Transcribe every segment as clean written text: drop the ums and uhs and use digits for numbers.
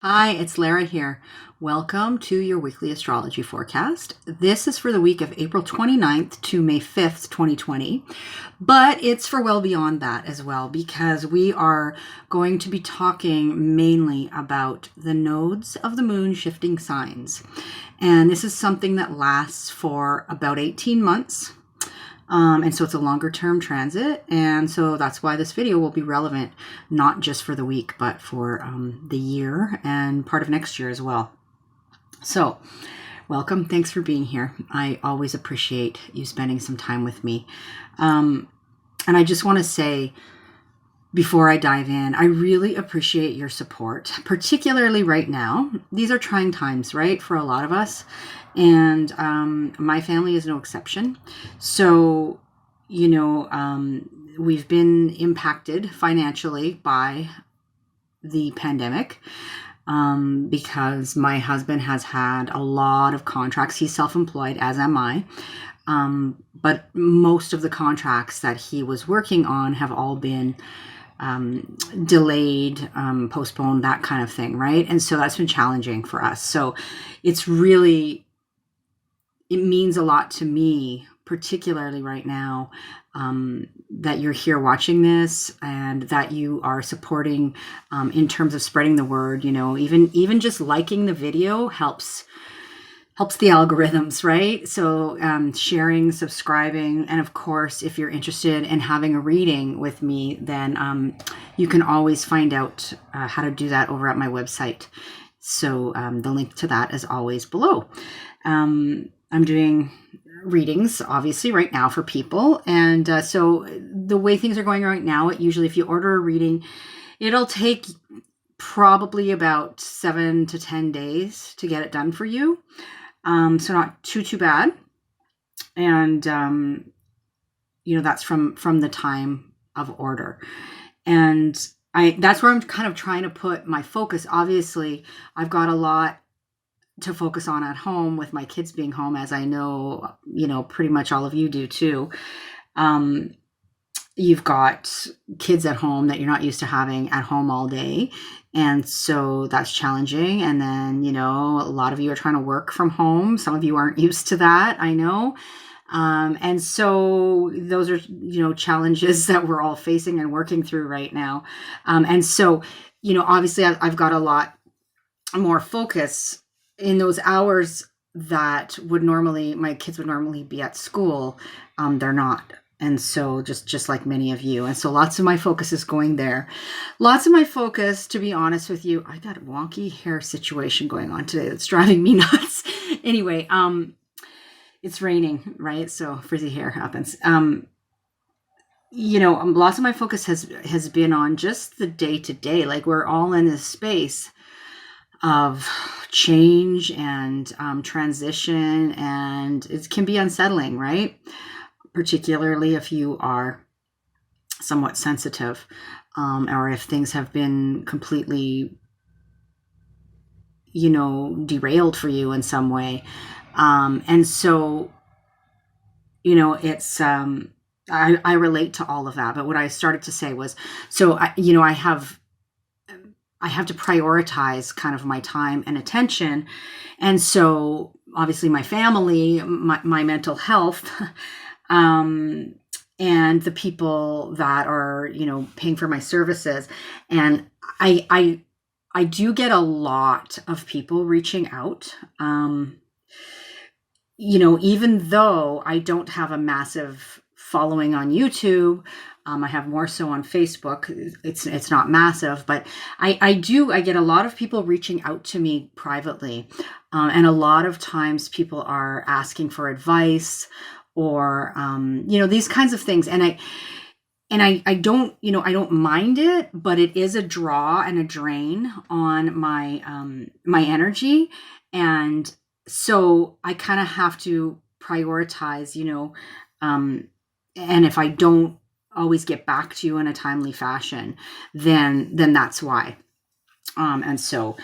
Hi, it's Lara here. Welcome to your weekly astrology forecast. This is for the week of April 29th to May 5th, 2020, but it's for well beyond that as well because we are going to be talking mainly about the nodes of the moon shifting signs. And this is something that lasts for about 18 months. And so it's a longer term transit. And so that's why this video will be relevant, not just for the week, but for the year and part of next year as well. So welcome. Thanks for being here. I always appreciate you spending some time with me. And I just want to say, before I dive in, I really appreciate your support, particularly right now. These are trying times, right, for a lot of us. And my family is no exception. So, we've been impacted financially by the pandemic because my husband has had a lot of contracts. He's self-employed, as am I. But most of the contracts that he was working on have all been delayed, postponed, that kind of thing, right? And so that's been challenging for us. So it means a lot to me, particularly right now, that you're here watching this and that you are supporting in terms of spreading the word. Even just liking the video helps the algorithms, right? So sharing, subscribing, and of course, if you're interested in having a reading with me, then you can always find out how to do that over at my website. So the link to that is always below. I'm doing readings, obviously, right now for people. And so the way things are going right now, usually if you order a reading, it'll take probably about 7 to 10 days to get it done for you. So not too bad. And, that's from the time of order. And that's where I'm kind of trying to put my focus. Obviously, I've got a lot to focus on at home with my kids being home, as I know, pretty much all of you do too. You've got kids at home that you're not used to having at home all day. And so that's challenging. And then, a lot of you are trying to work from home. Some of you aren't used to that, I know. And so those are, challenges that we're all facing and working through right now. And so, obviously I've got a lot more focus in those hours that my kids would normally be at school. They're not. And so just like many of you. And so lots of my focus is going there. Lots of my focus, to be honest with you, I got a wonky hair situation going on today that's driving me nuts. Anyway, it's raining, right? So frizzy hair happens. Lots of my focus has been on just the day to day. Like we're all in this space of change and transition, and it can be unsettling, right? Particularly if you are somewhat sensitive, or if things have been completely, derailed for you in some way. And so, it's, I relate to all of that. But what I started to say was, so, I have to prioritize kind of my time and attention. And so obviously my family, my mental health, and the people that are, paying for my services. And I do get a lot of people reaching out, even though I don't have a massive following on YouTube. I have more so on Facebook. It's not massive, but I get a lot of people reaching out to me privately. And a lot of times people are asking for advice or, these kinds of things. And I don't, I don't mind it, but it is a draw and a drain on my energy. And so I kind of have to prioritize, and if I don't always get back to you in a timely fashion, then that's why. And so,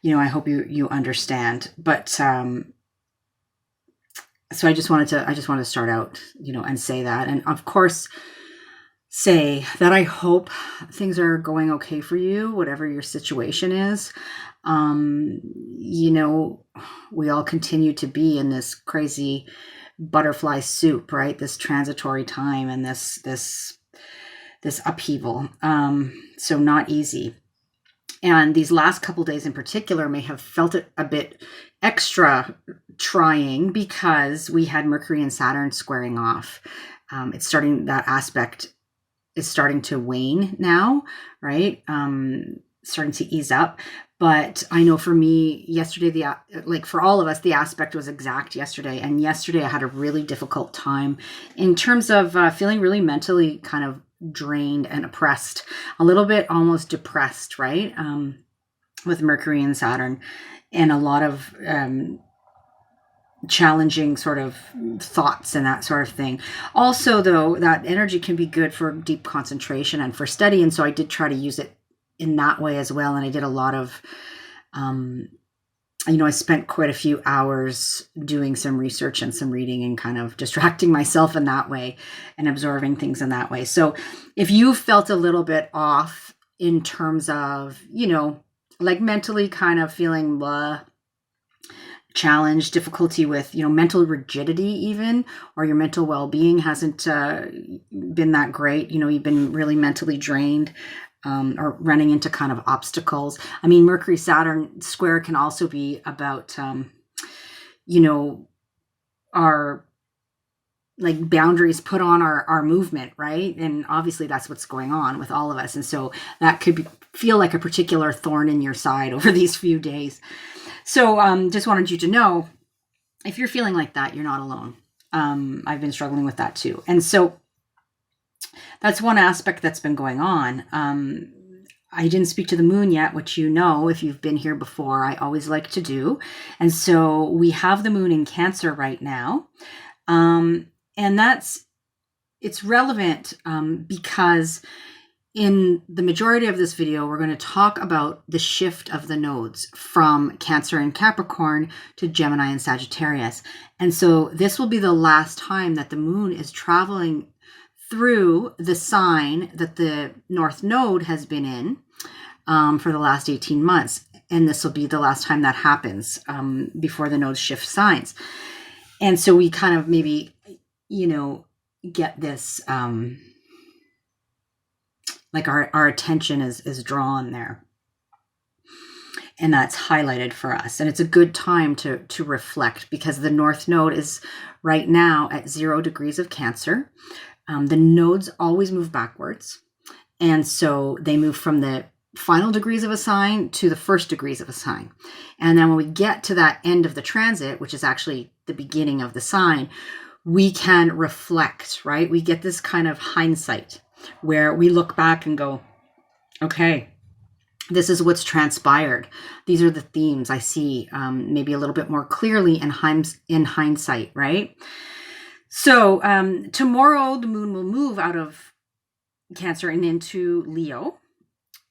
I hope you understand. But so I just wanted to start out, and say that, and of course, say that I hope things are going okay for you, whatever your situation is. You know, we all continue to be in this crazy butterfly soup, right? This transitory time and this upheaval. So not easy. And these last couple days in particular may have felt it a bit extra trying because we had Mercury and Saturn squaring off. That aspect is starting to wane now, right? Starting to ease up. But I know for me, yesterday, for all of us, the aspect was exact yesterday. And yesterday I had a really difficult time in terms of feeling really mentally kind of drained and oppressed, a little bit almost depressed, right? With Mercury and Saturn, and a lot of challenging sort of thoughts and that sort of thing. Also, though, that energy can be good for deep concentration and for study. And so I did try to use it in that way as well. And I did a lot of, I spent quite a few hours doing some research and some reading and kind of distracting myself in that way and absorbing things in that way. So if you felt a little bit off in terms of, like mentally kind of feeling challenge, difficulty with, mental rigidity even, or your mental well-being hasn't been that great, you've been really mentally drained, or running into kind of obstacles. I mean, Mercury Saturn square can also be about, our like boundaries put on our movement, right? And obviously that's what's going on with all of us. And so that could feel like a particular thorn in your side over these few days. So just wanted you to know, if you're feeling like that, you're not alone. I've been struggling with that too. And so that's one aspect that's been going on. I didn't speak to the moon yet, which if you've been here before, I always like to do. And so we have the moon in Cancer right now. And it's relevant because in the majority of this video, we're going to talk about the shift of the nodes from Cancer and Capricorn to Gemini and Sagittarius. And so this will be the last time that the moon is traveling through the sign that the North Node has been in for the last 18 months. And this will be the last time that happens before the nodes shift signs. And so we kind of maybe, get this, like our attention is drawn there. And that's highlighted for us. And it's a good time to reflect, because the North Node is right now at 0 degrees of Cancer. The nodes always move backwards. And so they move from the final degrees of a sign to the first degrees of a sign. And then when we get to that end of the transit, which is actually the beginning of the sign, we can reflect, right? We get this kind of hindsight where we look back and go, okay, this is what's transpired. These are the themes I see maybe a little bit more clearly in hindsight, right? So tomorrow the moon will move out of Cancer and into Leo,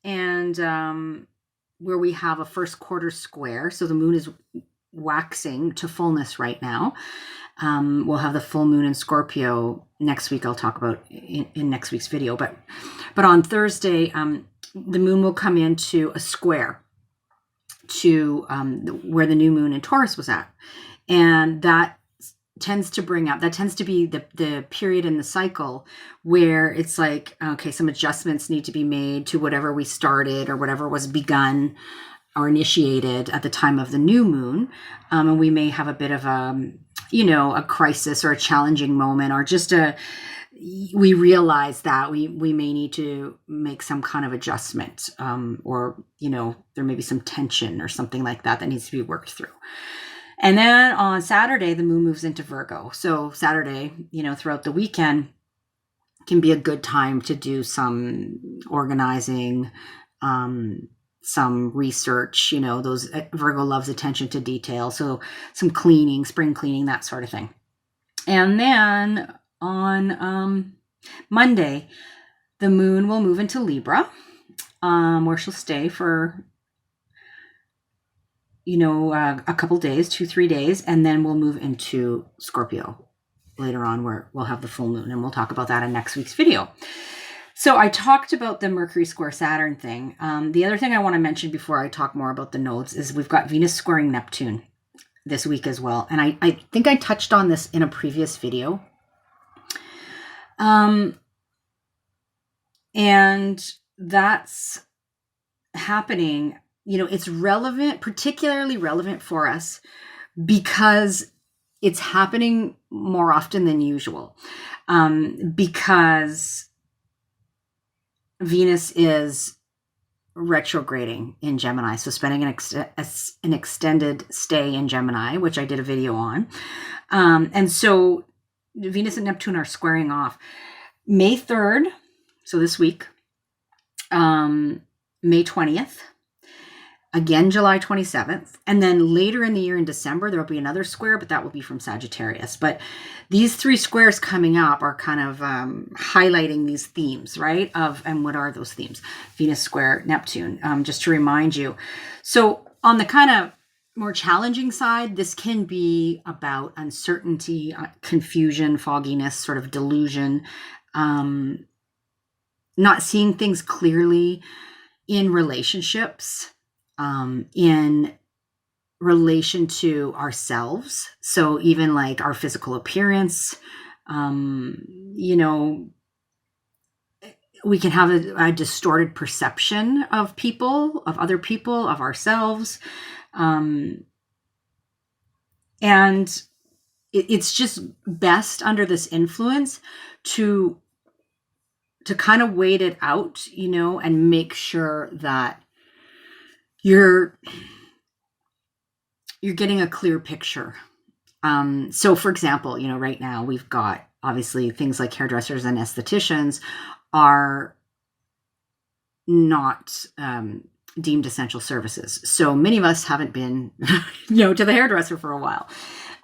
and where we have a first quarter square. So the moon is waxing to fullness right now. We'll have the full moon in Scorpio next week. I'll talk about in next week's video. But on Thursday, the moon will come into a square to where the new moon in Taurus was at. And that tends to be the period in the cycle where it's like, okay, some adjustments need to be made to whatever we started or whatever was begun or initiated at the time of the new moon. And we may have a bit of a crisis or a challenging moment, or just we realize that we may need to make some kind of adjustment, or, there may be some tension or something like that needs to be worked through. And then on Saturday, the moon moves into Virgo. So Saturday, throughout the weekend can be a good time to do some organizing, some research, those Virgo loves attention to detail. So some cleaning, spring cleaning, that sort of thing. And then on Monday, the moon will move into Libra, where she'll stay for a couple days, 2-3 days, and then we'll move into Scorpio later on, where we'll have the full moon, and we'll talk about that in next week's video. So I talked about the Mercury square Saturn thing. The other thing I want to mention before I talk more about the nodes is we've got Venus squaring Neptune this week as well. And I think I touched on this in a previous video. And that's happening, it's relevant, particularly relevant for us because it's happening more often than usual. Because Venus is retrograding in Gemini, so spending an extended stay in Gemini, which I did a video on. And so Venus and Neptune are squaring off May 3rd, so this week, May 20th, again July 27th, and then later in the year in December, there will be another square, but that will be from Sagittarius. But these three squares coming up are kind of highlighting these themes, right? And what are those themes? Venus square Neptune, just to remind you. So on the kind of more challenging side, this can be about uncertainty, confusion, fogginess, sort of delusion, not seeing things clearly in relationships, in relation to ourselves. So even like our physical appearance, we can have a distorted perception of people, of other people, of ourselves. And it's just best under this influence to kind of wait it out, and make sure that you're getting a clear picture. So for example, right now we've got obviously things like hairdressers and estheticians are not deemed essential services. So many of us haven't been, to the hairdresser for a while.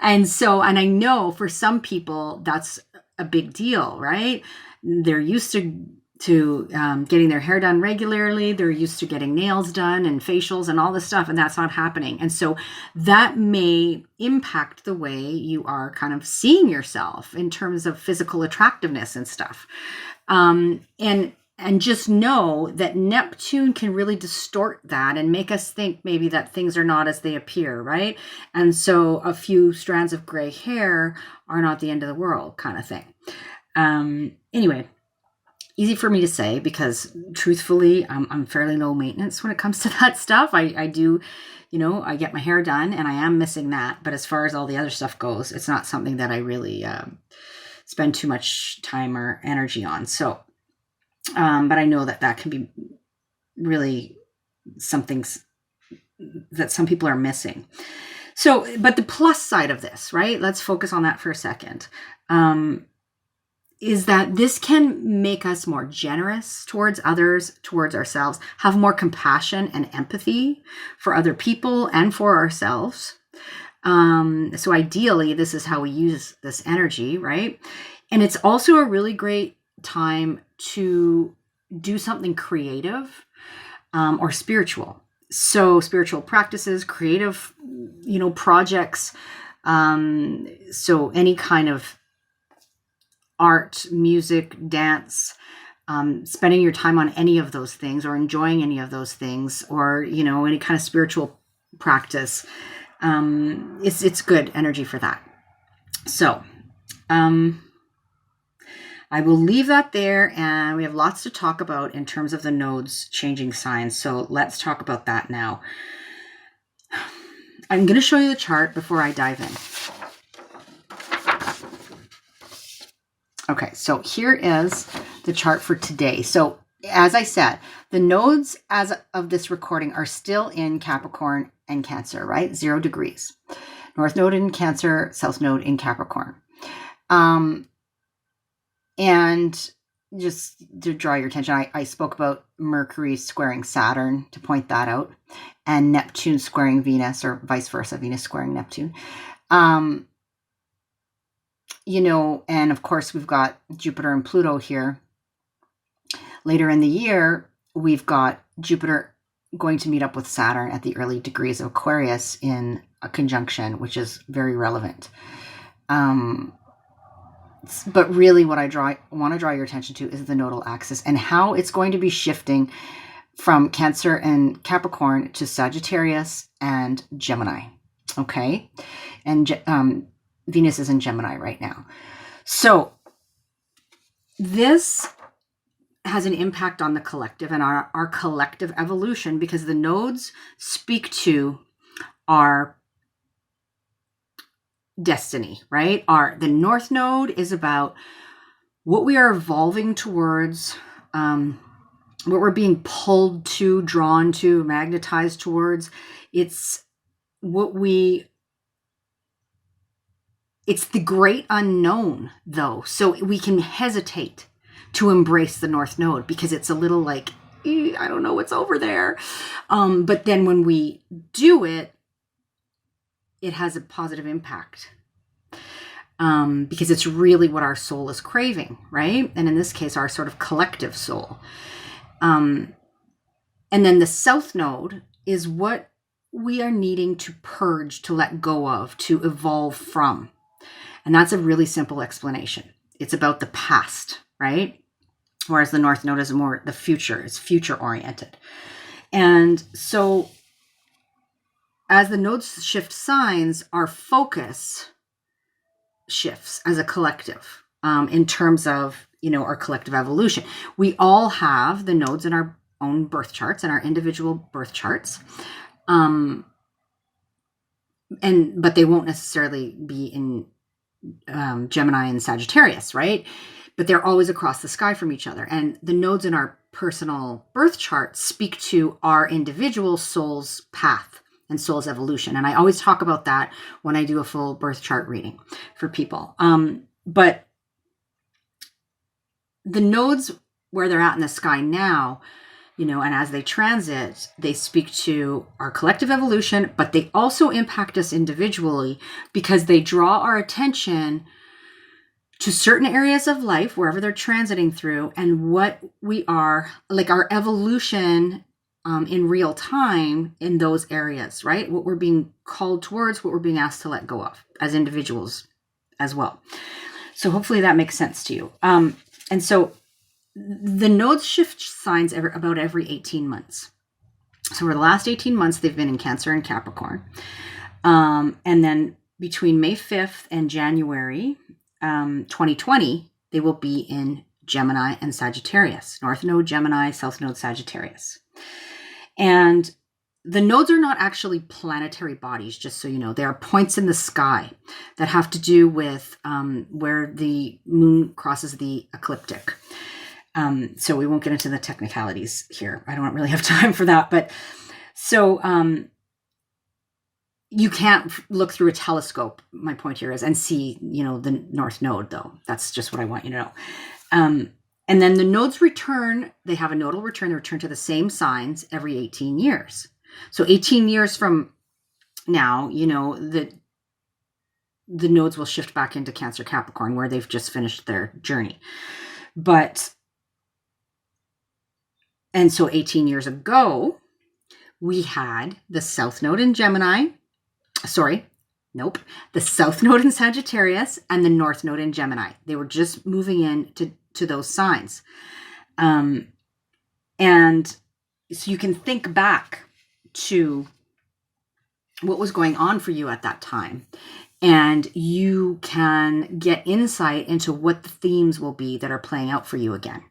And I know for some people that's a big deal, right? They're used to getting their hair done regularly. They're used to getting nails done and facials and all this stuff, and that's not happening. And so that may impact the way you are kind of seeing yourself in terms of physical attractiveness and stuff. And just know that Neptune can really distort that and make us think maybe that things are not as they appear, right? And so a few strands of gray hair are not the end of the world kind of thing. Anyway, easy for me to say because truthfully, I'm fairly low maintenance when it comes to that stuff. I do, I get my hair done and I am missing that. But as far as all the other stuff goes, it's not something that I really spend too much time or energy on. So, but I know that can be really something that some people are missing. So, but the plus side of this, right? Let's focus on that for a second. Is that this can make us more generous towards others, towards ourselves, have more compassion and empathy for other people and for ourselves. So ideally, this is how we use this energy, right? And it's also a really great time to do something creative or spiritual. So spiritual practices, creative, projects. So any kind of art, music, dance, spending your time on any of those things or enjoying any of those things or, any kind of spiritual practice. It's good energy for that. So, I will leave that there, and we have lots to talk about in terms of the nodes changing signs. So let's talk about that now. I'm going to show you the chart before I dive in. Okay, so here is the chart for today. So as I said, the nodes as of this recording are still in Capricorn and Cancer, right? 0 degrees. North node in Cancer, South node in Capricorn. And just to draw your attention, I spoke about Mercury squaring Saturn to point that out, and Neptune squaring Venus, or vice versa, Venus squaring Neptune. And of course, we've got Jupiter and Pluto here. Later in the year, we've got Jupiter going to meet up with Saturn at the early degrees of Aquarius in a conjunction, which is very relevant. But really what I want to draw your attention to is the nodal axis and how it's going to be shifting from Cancer and Capricorn to Sagittarius and Gemini. Okay. And Venus is in Gemini right now. So this has an impact on the collective and our collective evolution, because the nodes speak to our destiny, right? The North Node is about what we are evolving towards, what we're being pulled to, drawn to, magnetized towards. It's the great unknown, though. So we can hesitate to embrace the North Node because it's a little like, I don't know what's over there. But then when we do it, it has a positive impact. Because it's really what our soul is craving, right? And in this case, our sort of collective soul. And then the South Node is what we are needing to purge, to let go of, to evolve from. And that's a really simple explanation. It's about the past, right? Whereas the North Node is more the future. It's future oriented. And so as the nodes shift signs, our focus shifts as a collective, in terms of, our collective evolution. We all have the nodes in our own birth charts and our individual birth charts. But they won't necessarily be in Gemini and Sagittarius, right? But they're always across the sky from each other. And the nodes in our personal birth chart speak to our individual soul's path and soul's evolution. And I always talk about that when I do a full birth chart reading for people. But the nodes where they're at in the sky now, and as they transit, they speak to our collective evolution, but they also impact us individually because they draw our attention to certain areas of life, wherever they're transiting through, and what we are, like our evolution in real time in those areas, right? What we're being called towards, what we're being asked to let go of as individuals as well. So hopefully that makes sense to you. And so the nodes shift signs about every 18 months. So for the last 18 months, they've been in Cancer and Capricorn. And then between May 5th and January 2020, they will be in Gemini and Sagittarius. North Node, Gemini, South Node, Sagittarius. And the nodes are not actually planetary bodies, just so you know. They are points in the sky that have to do with where the moon crosses the ecliptic. So we won't get into the technicalities here. I don't really have time for that. But so you can't look through a telescope, my point here is, and see, the North Node, though. That's just what I want you to know. And then the nodes return. They have a nodal return. They return to the same signs every 18 years. So 18 years from now, the nodes will shift back into Cancer Capricorn, where they've just finished their journey. And so 18 years ago, we had the South Node in Gemini. The South Node in Sagittarius and the North Node in Gemini. They were just moving in to those signs. And so you can think back to what was going on for you at that time. And you can get insight into what the themes will be that are playing out for you again.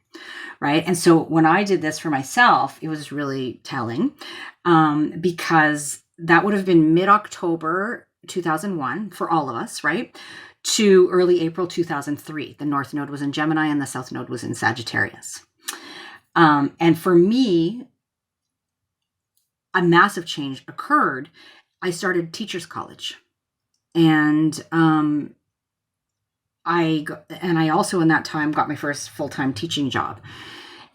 Right. And so when I did this for myself, it was really telling, because that would have been mid-October 2001 for all of us, right? To early April 2003. The North Node was in Gemini and the South Node was in Sagittarius. And for me, a massive change occurred. I started teachers college, and I also in that time got my first full-time teaching job.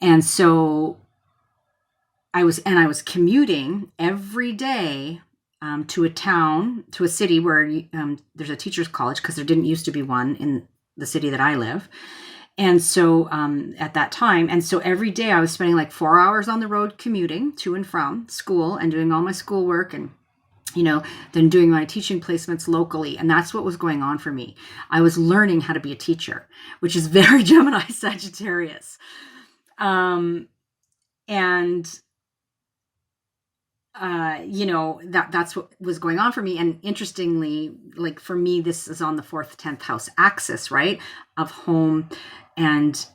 And so I was commuting every day to a city where there's a teachers college, because there didn't used to be one in the city that I live. And so at that time, and so every day I was spending like 4 hours on the road commuting to and from school and doing all my schoolwork and then doing my teaching placements locally. And that's what was going on for me. I was learning how to be a teacher, which is very Gemini Sagittarius. And that's what was going on for me. And interestingly, like for me, this is on the 4th, 10th house axis, right? Of home, and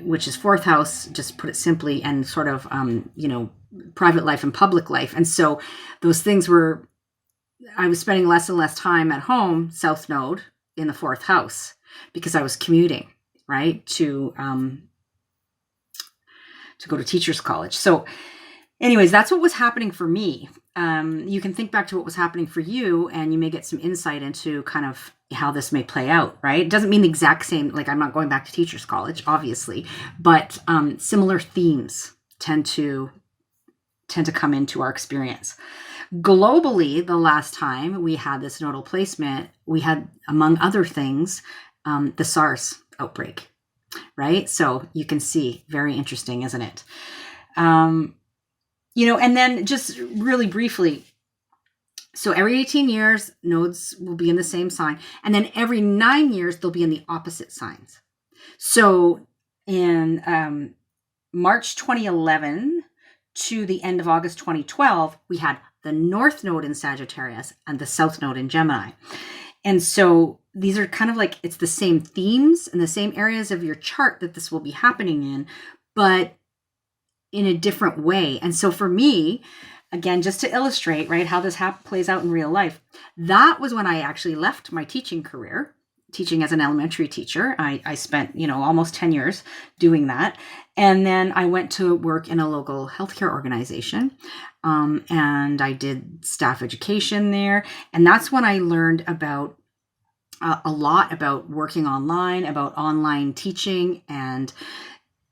which is 4th house, just put it simply, and sort of, private life and public life. And so those things I was spending less and less time at home, South Node, in the 4th house, because I was commuting, right, to go to teachers college. So anyways, that's what was happening for me. You can think back to what was happening for you, and you may get some insight into kind of how this may play out, right? It doesn't mean the exact same, like I'm not going back to teachers college, obviously, but similar themes tend to come into our experience. Globally, the last time we had this nodal placement, we had, among other things, the SARS outbreak, right? So you can see, very interesting, isn't it? And then just really briefly, so every 18 years, nodes will be in the same sign. And then every 9 years, they'll be in the opposite signs. So in March 2011 to the end of August 2012, we had the North Node in Sagittarius and the South Node in Gemini. And so these are kind of like, it's the same themes and the same areas of your chart that this will be happening in, but in a different way. And so for me, again, just to illustrate, right, how this plays out in real life, that was when I actually left my teaching career, teaching as an elementary teacher. I spent, almost 10 years doing that. And then I went to work in a local healthcare organization. And I did staff education there. And that's when I learned about a lot about working online, about online teaching and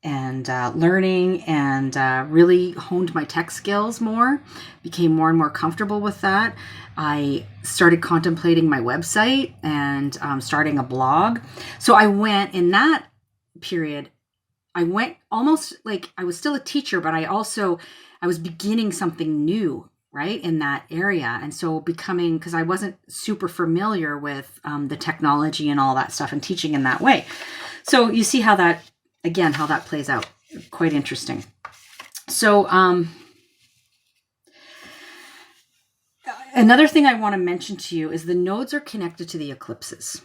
learning, and really honed my tech skills more, became more and more comfortable with that. I started contemplating my website and starting a blog. So I went, in that period, I went almost like I was still a teacher, but I was beginning something new, right, in that area. And so because I wasn't super familiar with the technology and all that stuff and teaching in that way. So you see how that plays out. Quite interesting. So another thing I want to mention to you is the nodes are connected to the eclipses,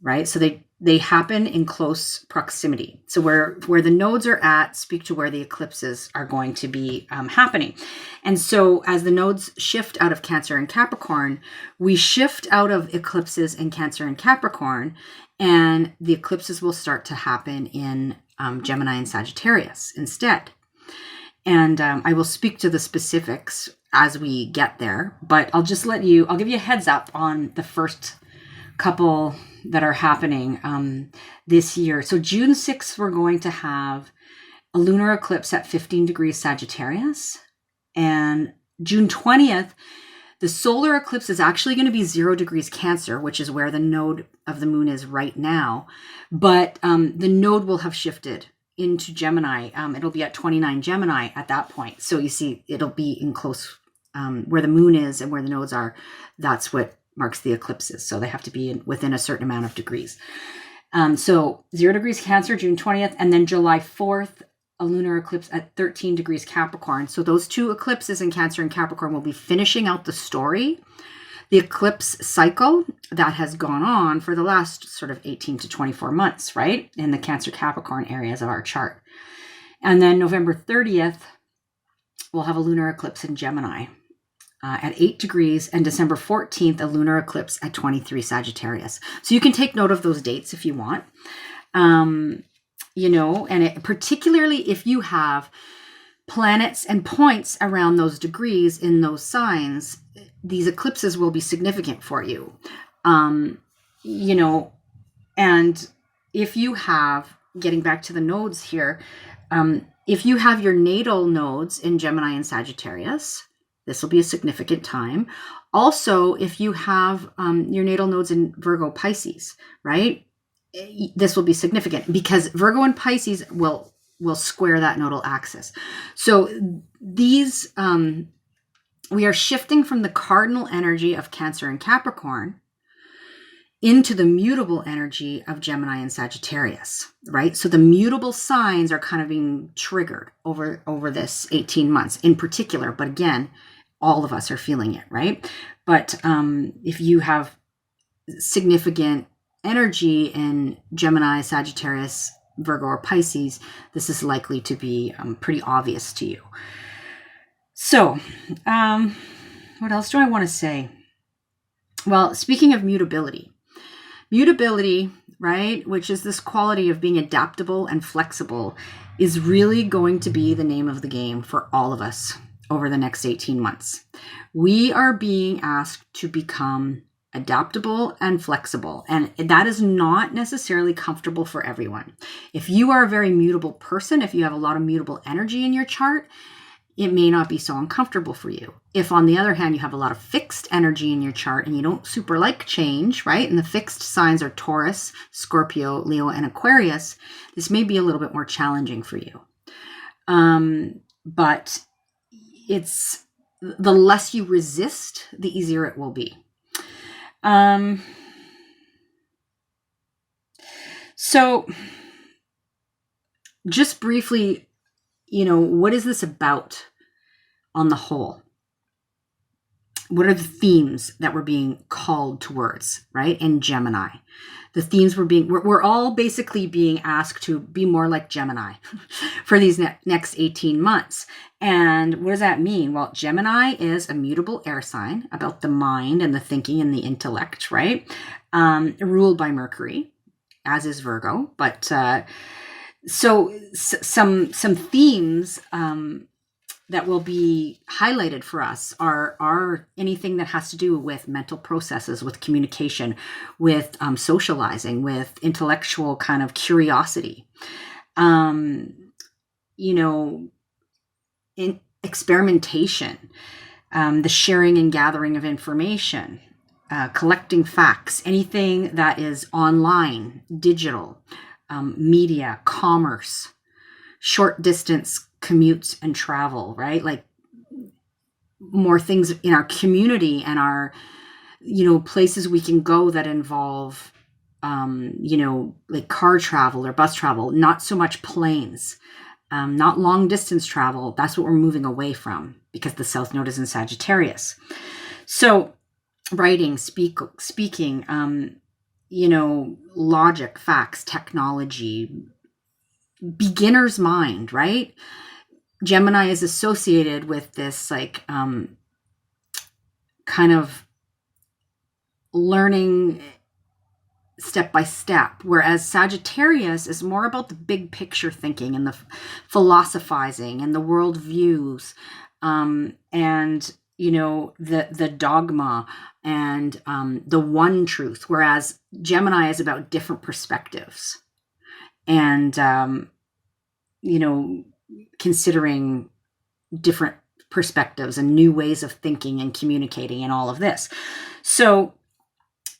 right? So they happen in close proximity. So where the nodes are at speak to where the eclipses are going to be happening. And so as the nodes shift out of Cancer and Capricorn, we shift out of eclipses in Cancer and Capricorn, and the eclipses will start to happen in Gemini and Sagittarius instead. And I will speak to the specifics as we get there, but I'll give you a heads up on the first couple that are happening this year. So June 6th, we're going to have a lunar eclipse at 15 degrees Sagittarius. And June 20th, the solar eclipse is actually going to be 0 degrees Cancer, which is where the node of the moon is right now. But the node will have shifted into Gemini. It'll be at 29 Gemini at that point. So you see, it'll be in close where the moon is and where the nodes are. That's what marks the eclipses. So they have to be within a certain amount of degrees. So 0 degrees Cancer, June 20th, and then July 4th, a lunar eclipse at 13 degrees Capricorn. So those two eclipses in Cancer and Capricorn will be finishing out the story, the eclipse cycle that has gone on for the last sort of 18 to 24 months, right, in the Cancer Capricorn areas of our chart. And then November 30th, we'll have a lunar eclipse in Gemini at 8 degrees, and December 14th, a lunar eclipse at 23 Sagittarius. So you can take note of those dates if you want. And particularly if you have planets and points around those degrees in those signs, these eclipses will be significant for you. And if you have, getting back to the nodes here, if you have your natal nodes in Gemini and Sagittarius, this will be a significant time. Also, if you have your natal nodes in Virgo, Pisces, right? This will be significant because Virgo and Pisces will square that nodal axis. So these we are shifting from the cardinal energy of Cancer and Capricorn into the mutable energy of Gemini and Sagittarius, right? So the mutable signs are kind of being triggered over this 18 months in particular. But again, all of us are feeling it, right? But if you have significant energy in Gemini, Sagittarius, Virgo, or Pisces, this is likely to be pretty obvious to you. So, what else do I want to say? Well, speaking of mutability, right, which is this quality of being adaptable and flexible, is really going to be the name of the game for all of us over the next 18 months. We are being asked to become adaptable and flexible, and that is not necessarily comfortable for everyone. If you are a very mutable person, if you have a lot of mutable energy in your chart, it may not be so uncomfortable for you. If, on the other hand, you have a lot of fixed energy in your chart and you don't super like change, right? And the fixed signs are Taurus, Scorpio, Leo, and Aquarius, this may be a little bit more challenging for you. But it's the less you resist, the easier it will be. So just briefly, what is this about on the whole? What are the themes that we're being called towards, right? In Gemini, the themes we're all basically being asked to be more like Gemini for these next 18 months. And what does that mean? Well, Gemini is a mutable air sign about the mind and the thinking and the intellect, right? Ruled by Mercury, as is Virgo. But so some themes that will be highlighted for us are anything that has to do with mental processes, with communication, with socializing, with intellectual kind of curiosity, in experimentation, the sharing and gathering of information, collecting facts, anything that is online, digital, media, commerce, short distance commutes and travel, right? Like more things in our community and our, places we can go that involve, like car travel or bus travel, not so much planes, not long distance travel. That's what we're moving away from because the South Node is in Sagittarius. So writing, speaking, logic, facts, technology, beginner's mind, right? Gemini is associated with this like kind of learning step by step, whereas Sagittarius is more about the big picture thinking and the philosophizing and the world views, and the dogma and the one truth, whereas Gemini is about different perspectives and considering different perspectives and new ways of thinking and communicating and all of this. So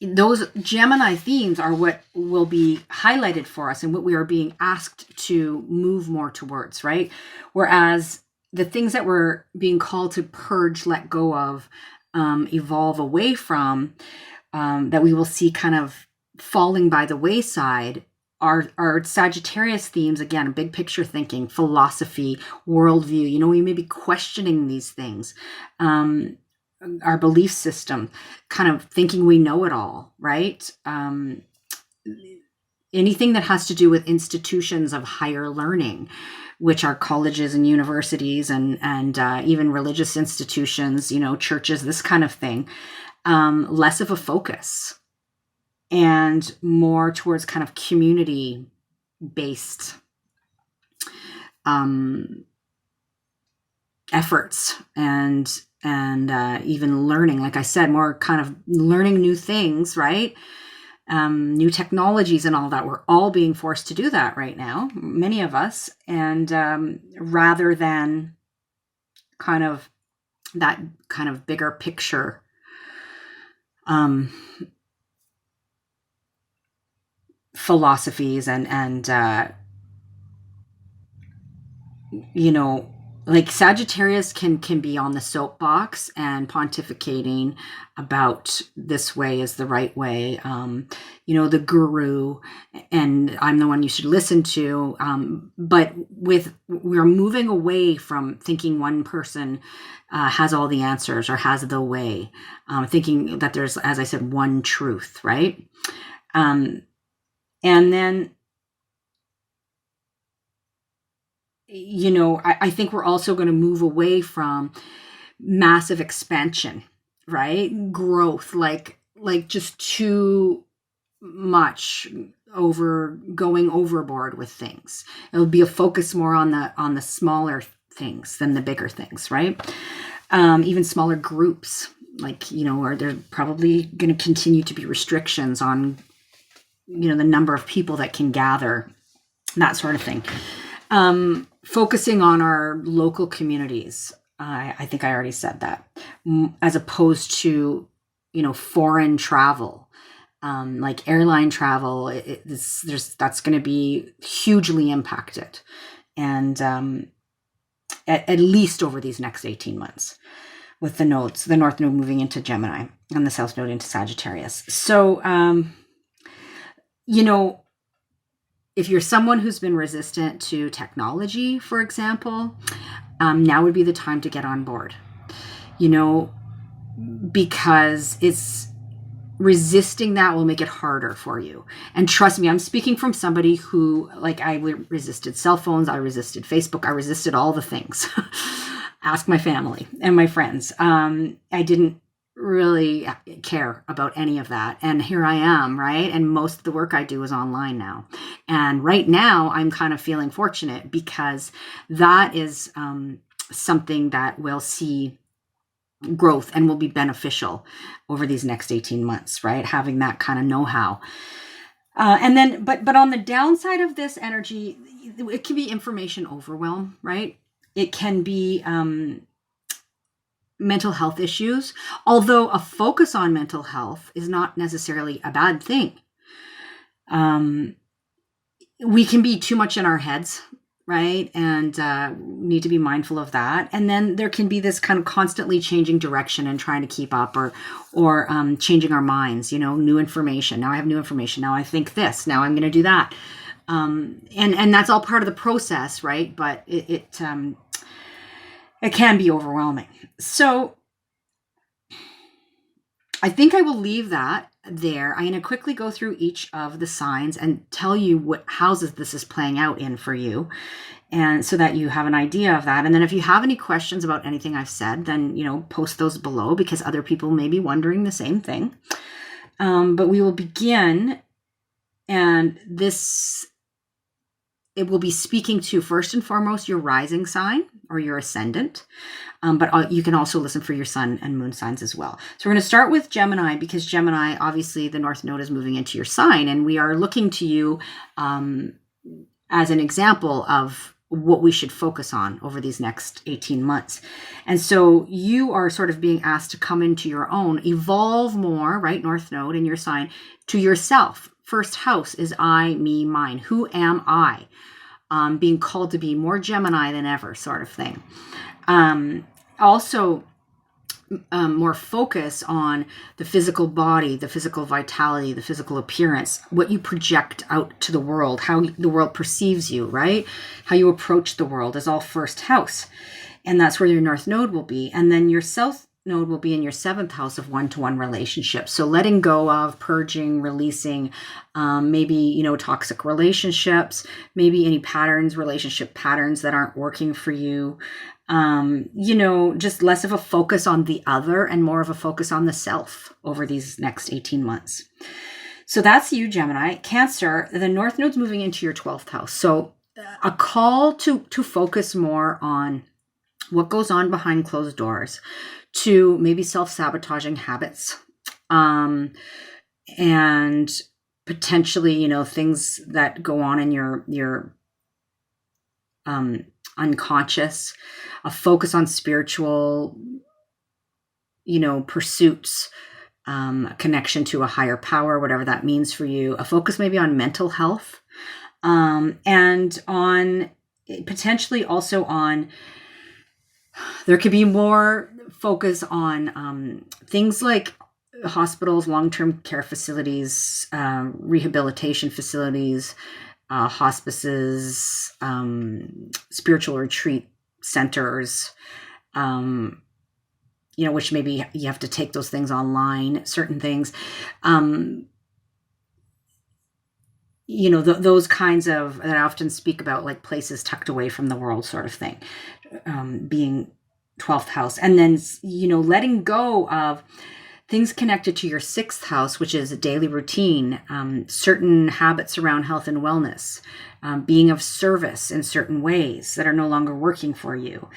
those Gemini themes are what will be highlighted for us and what we are being asked to move more towards, right? Whereas the things that we're being called to purge, let go of, evolve away from, that we will see kind of falling by the wayside are Sagittarius themes, again, big picture thinking, philosophy, worldview. We may be questioning these things, our belief system, kind of thinking we know it all, right? Anything that has to do with institutions of higher learning, which are colleges and universities and even religious institutions, churches, this kind of thing, less of a focus. And more towards kind of community-based efforts and even learning. Like I said, more kind of learning new things, right? New technologies and all that. We're all being forced to do that right now, many of us. And rather than kind of that kind of bigger picture philosophies and like Sagittarius can be on the soapbox and pontificating about this way is the right way. The guru, and I'm the one you should listen to. But we're moving away from thinking one person has all the answers or has the way, thinking that there's, as I said, one truth, right? And then, I think we're also going to move away from massive expansion, right? Growth, like just too much going overboard with things. It'll be a focus more on the smaller things than the bigger things, right? Even smaller groups, or there's probably going to continue to be restrictions on, the number of people that can gather, that sort of thing. Focusing on our local communities. I think I already said that, as opposed to, foreign travel, like airline travel. That's going to be hugely impacted, and at least over these next 18 months, with the nodes, the North Node moving into Gemini and the South Node into Sagittarius. So, if you're someone who's been resistant to technology, for example, now would be the time to get on board, because it's resisting that will make it harder for you. And trust me, I'm speaking from somebody who, I resisted cell phones, I resisted Facebook, I resisted all the things. Ask my family and my friends. I didn't really care about any of that. And here I am, right? And most of the work I do is online now. And right now I'm kind of feeling fortunate because that is something that will see growth and will be beneficial over these next 18 months, right? Having that kind of know-how. And then, but on the downside of this energy, it can be information overwhelm, right? It can be mental health issues, although a focus on mental health is not necessarily a bad thing. We can be too much in our heads, right? And need to be mindful of that. And then there can be this kind of constantly changing direction and trying to keep up, or changing our minds, new information. Now I have new information. Now I think this. Now I'm going to do that. And that's all part of the process, right? But it can be overwhelming. So I think I will leave that there. I'm going to quickly go through each of the signs and tell you what houses this is playing out in for you, and so that you have an idea of that. And then if you have any questions about anything I've said, then, post those below, because other people may be wondering the same thing. But we will begin, and it will be speaking to, first and foremost, your rising sign or your ascendant. But you can also listen for your sun and moon signs as well. So we're going to start with Gemini, because Gemini, obviously, the North Node is moving into your sign, and we are looking to you as an example of what we should focus on over these next 18 months. And so you are sort of being asked to come into your own, evolve more, right? North Node in your sign, to yourself. First house is I, me, mine. Who am I? Being called to be more Gemini than ever, sort of thing. Also, more focus on the physical body, the physical vitality, the physical appearance, what you project out to the world, how the world perceives you, right? How you approach the world is all first house. And that's where your North Node will be. And then your South Node will be in your 7th house of one-to-one relationships. So letting go of, purging, releasing, maybe, toxic relationships, maybe any relationship patterns that aren't working for you. Just less of a focus on the other and more of a focus on the self over these next 18 months. So that's you, Gemini. Cancer, the North Node's moving into your 12th house. So a call to focus more on what goes on behind closed doors, to maybe self-sabotaging habits, and potentially, things that go on in your unconscious, a focus on spiritual, pursuits, a connection to a higher power, whatever that means for you, a focus maybe on mental health, and on potentially also on There could be more focus on things like hospitals, long-term care facilities, rehabilitation facilities, hospices, spiritual retreat centers, which maybe you have to take those things online, certain things. Those kinds of, that I often speak about, like places tucked away from the world sort of thing, being 12th house. And then, letting go of things connected to your 6th house, which is a daily routine, certain habits around health and wellness, being of service in certain ways that are no longer working for you.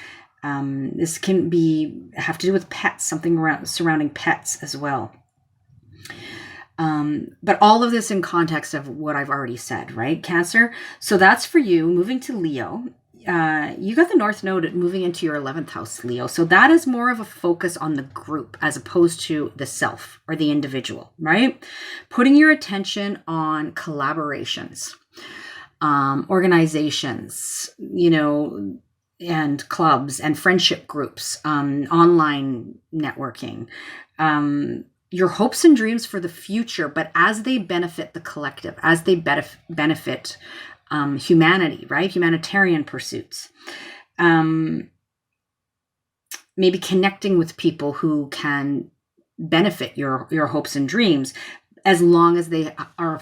This can have to do with pets, something around surrounding pets as well. But all of this in context of what I've already said, right, Cancer? So that's for you. Moving to Leo, you got the North Node moving into your 11th house, Leo. So that is more of a focus on the group as opposed to the self or the individual, right? Putting your attention on collaborations, organizations, and clubs and friendship groups, online networking, your hopes and dreams for the future, but as they benefit the collective, as they benefit humanity, right? Humanitarian pursuits. Maybe connecting with people who can benefit your hopes and dreams, as long as they are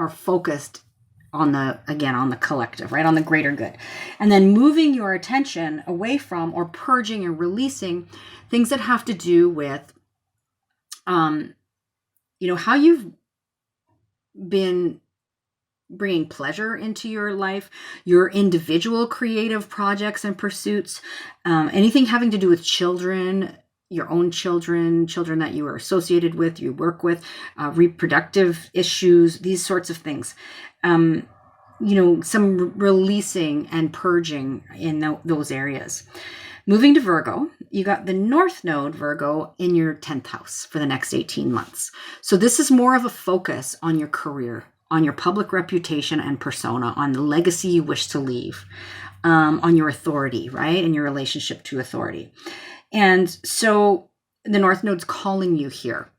focused on the collective, right? On the greater good. And then moving your attention away from, or purging and releasing things that have to do with how you've been bringing pleasure into your life, your individual creative projects and pursuits, anything having to do with children, your own children that you are associated with, you work with, reproductive issues, these sorts of things. Some releasing and purging in those areas. Moving to Virgo, you got the North Node, Virgo, in your 10th house for the next 18 months. So this is more of a focus on your career, on your public reputation and persona, on the legacy you wish to leave, on your authority, right? And your relationship to authority. And so the North Node's calling you here.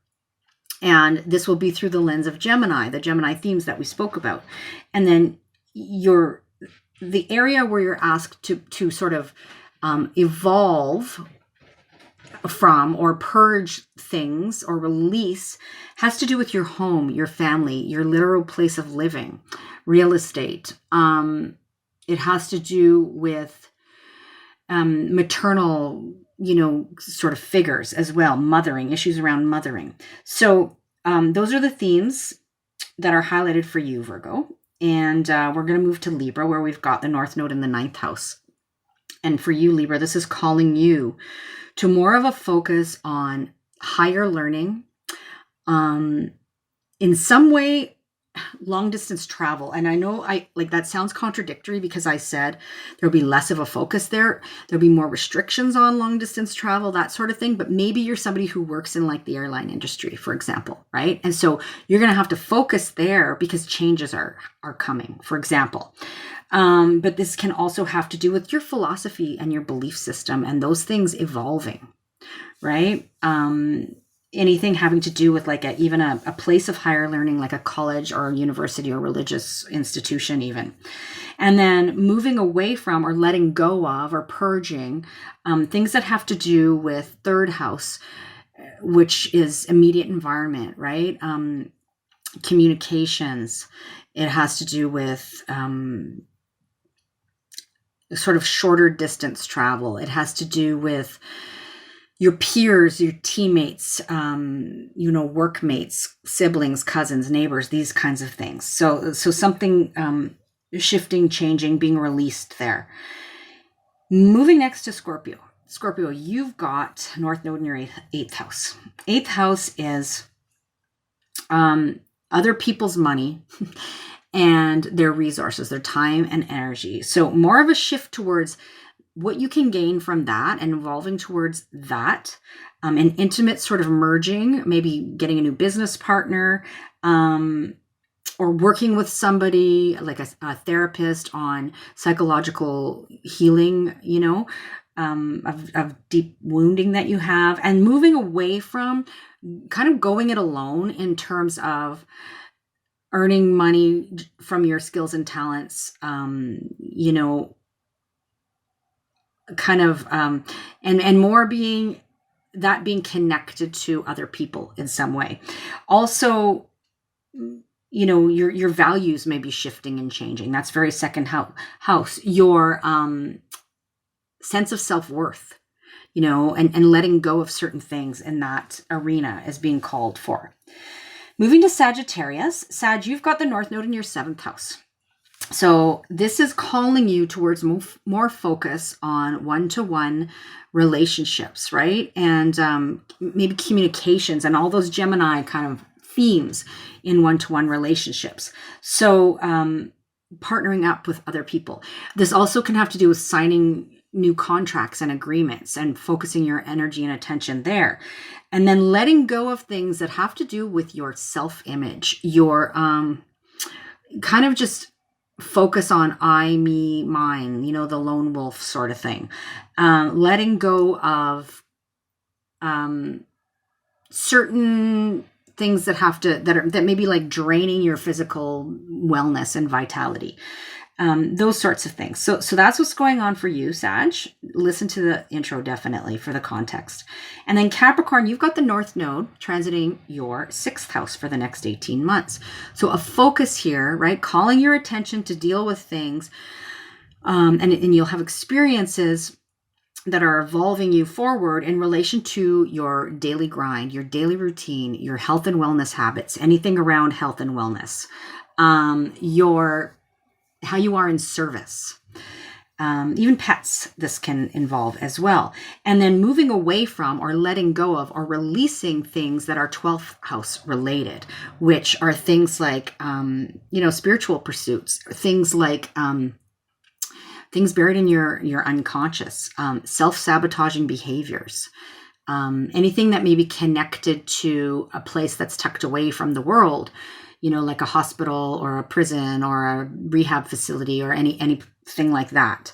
And this will be through the lens of Gemini, the Gemini themes that we spoke about. And then the area where you're asked to sort of evolve from or purge things or release has to do with your home, your family, your literal place of living, real estate. It has to do with maternal, sort of figures as well, mothering, issues around mothering. So those are the themes that are highlighted for you, Virgo. And we're going to move to Libra, where we've got the North Node in the 9th house. And for you, Libra, this is calling you to more of a focus on higher learning, in some way, long distance travel. And I know that sounds contradictory, because I said there'll be less of a focus there. There'll be more restrictions on long distance travel, that sort of thing. But maybe you're somebody who works in like the airline industry, for example, right? And so you're going to have to focus there because changes are coming, for example. But this can also have to do with your philosophy and your belief system and those things evolving, right? Anything having to do with like even a place of higher learning, like a college or a university or religious institution even. And then moving away from or letting go of or purging things that have to do with 3rd house, which is immediate environment, right? Communications. It has to do with sort of shorter distance travel. It has to do with your peers, your teammates, workmates, siblings, cousins, neighbors, these kinds of things. So something shifting, changing, being released there. Moving next to Scorpio. Scorpio, you've got North Node in your 8th house. 8th house is other people's money and their resources, their time and energy. So more of a shift towards what you can gain from that and evolving towards that, an intimate sort of merging, maybe getting a new business partner, or working with somebody like a therapist on psychological healing, of deep wounding that you have, and moving away from kind of going it alone in terms of earning money from your skills and talents, you know, kind of, and more being connected to other people in some way. Also, you know, your values may be shifting and changing. That's very second house. Your sense of self-worth, you know, and letting go of certain things in that arena is being called for. Moving to Sagittarius. Sag, you've got the North Node in your 7th house. So this is calling you towards more focus on one-to-one relationships, right? And maybe communications and all those Gemini kind of themes in one-to-one relationships. So partnering up with other people. This also can have to do with signing new contracts and agreements and focusing your energy and attention there. And then letting go of things that have to do with your self-image, your kind of just focus on I, me, mine, you know, the lone wolf sort of thing. Letting go of certain things that may be like draining your physical wellness and vitality. Those sorts of things. So that's what's going on for you, Sag. Listen to the intro definitely for the context. And then Capricorn, you've got the North Node transiting your 6th house for the next 18 months. So a focus here, right? Calling your attention to deal with things, and you'll have experiences that are evolving you forward in relation to your daily grind, your daily routine, your health and wellness habits, anything around health and wellness, how you are in service, even pets, this can involve as well. And then moving away from or letting go of or releasing things that are 12th house related, which are things like, you know, spiritual pursuits, things like things buried in your unconscious, self-sabotaging behaviors, anything that may be connected to a place that's tucked away from the world, you know, like a hospital or a prison or a rehab facility or anything like that.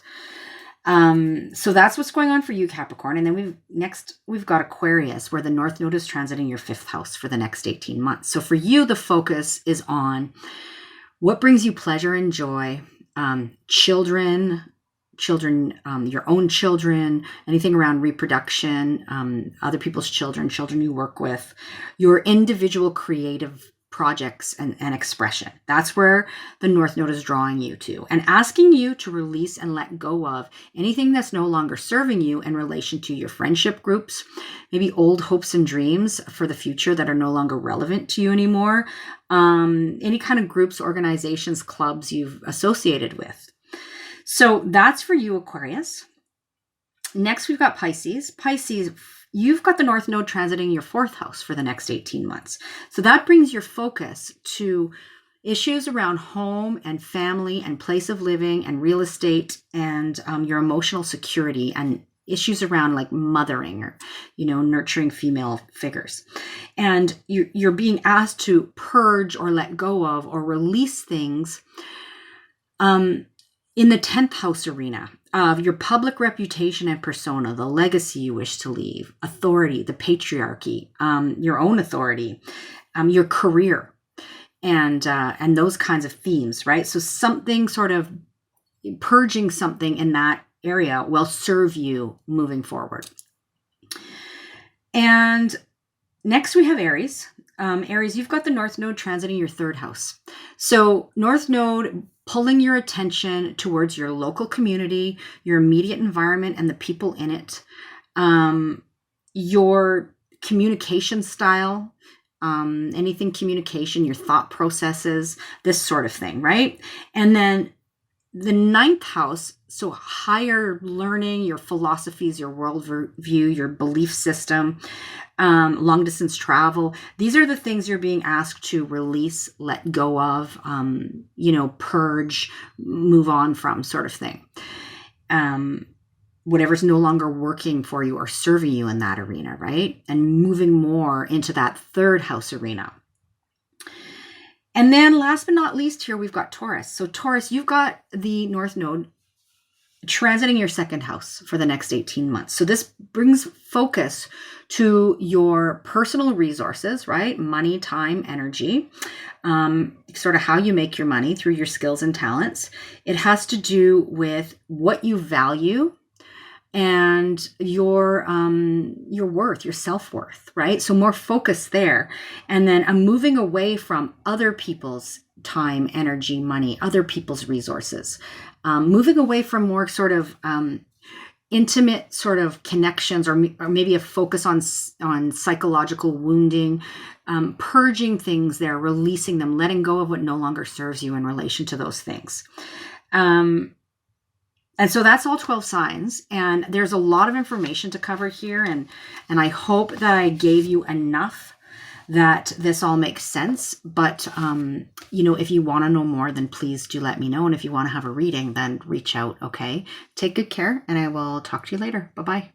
So that's what's going on for you, Capricorn. And then we've got Aquarius, where the North Node is transiting your 5th house for the next 18 months. So for you, the focus is on what brings you pleasure and joy, children, your own children, anything around reproduction, other people's children you work with, your individual creative projects and expression. That's where the North Node is drawing you to and asking you to release and let go of anything that's no longer serving you in relation to your friendship groups, maybe old hopes and dreams for the future that are no longer relevant to you anymore, any kind of groups, organizations, clubs you've associated with. So that's for you, Aquarius. Next, we've got Pisces. Pisces, you've got the North Node transiting your 4th house for the next 18 months. So that brings your focus to issues around home and family and place of living and real estate and your emotional security and issues around like mothering or, you know, nurturing female figures. And you're being asked to purge or let go of or release things in the 10th house arena of your public reputation and persona, the legacy you wish to leave, authority, the patriarchy, your own authority, your career, and those kinds of themes, right? So something sort of purging something in that area will serve you moving forward. And next we have Aries. Aries, you've got the North Node transiting your 3rd house. So North Node pulling your attention towards your local community, your immediate environment, and the people in it, your communication style, anything communication, your thought processes, this sort of thing, right? And then the 9th house, so higher learning, your philosophies, your worldview, your belief system, long distance travel. These are the things you're being asked to release, let go of, you know, purge, move on from, sort of thing. Whatever's no longer working for you or serving you in that arena, right? And moving more into that 3rd house arena. And then last but not least here, we've got Taurus. So Taurus, you've got the North Node transiting your second house for the next 18 months. So this brings focus to your personal resources, right? Money, time, energy, sort of how you make your money through your skills and talents. It has to do with what you value and your worth, your self-worth, right? So more focus there. And then I'm moving away from other people's time, energy, money, other people's resources, moving away from more sort of intimate sort of connections, or maybe a focus on psychological wounding, purging things there, releasing them, letting go of what no longer serves you in relation to those things. And so that's all 12 signs. And there's a lot of information to cover here. And I hope that I gave you enough that this all makes sense. But, if you want to know more, then please do let me know. And if you want to have a reading, then reach out. Okay. Take good care. And I will talk to you later. Bye-bye.